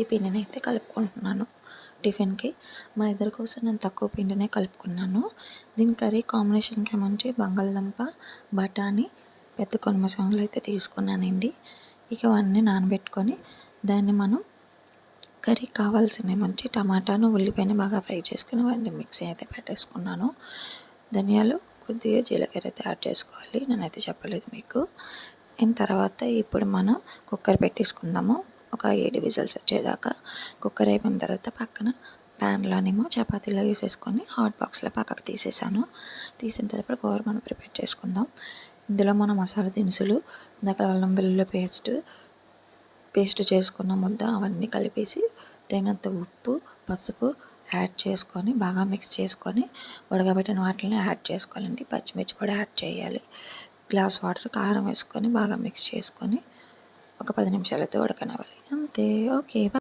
పిండిని అయితే కలుపుకుంటున్నాను టిఫిన్కి. మా ఇద్దరి కోసం నేను తక్కువ పిండినే కలుపుకున్నాను. దీని కర్రీ కాంబినేషన్కి మంచి బంగాళదుంప, బఠానీ, పెద్ద కొనిమ శనగలు అయితే తీసుకున్నానండి. ఇక అవన్నీ నానబెట్టుకొని దాన్ని మనం కర్రీ కావాల్సిన మంచి టమాటాను, ఉల్లిపాయని బాగా ఫ్రై చేసుకుని అవన్నీ మిక్సీ అయితే పెట్టేసుకున్నాను. ధనియాలు, కొద్దిగా జీలకర్ర అయితే యాడ్ చేసుకోవాలి, నేనైతే చెప్పలేదు మీకు. అండ్ తర్వాత ఇప్పుడు మనం కుక్కర్ పెట్టేసుకుందాము. ఒక 7 విజిల్స్ వచ్చేదాకా. కుక్కర్ అయిపోయిన తర్వాత పక్కన ప్యాన్లోనేమో చపాతీలో వేసేసుకొని హాట్ బాక్స్లో పక్కకు తీసేసాను. తీసిన తర్వాత కూర మనం ప్రిపేర్ చేసుకుందాం. ఇందులో మనం మసాలా దినుసులు, ఇందాక అల్లం వెల్లుల్లి పేస్ట్ చేసుకున్న ముద్ద అవన్నీ కలిపేసి తగినంత ఉప్పు, పసుపు యాడ్ చేసుకొని బాగా మిక్స్ చేసుకొని ఉడకబెట్టిన వాటిని యాడ్ చేసుకోవాలండి. పచ్చిమిర్చి కూడా యాడ్ చేయాలి. గ్లాస్ వాటర్, కారం వేసుకొని బాగా మిక్స్ చేసుకొని ఒక 10 నిమిషాలైతే ఉడకనివ్వాలి. అంతే. ఓకే.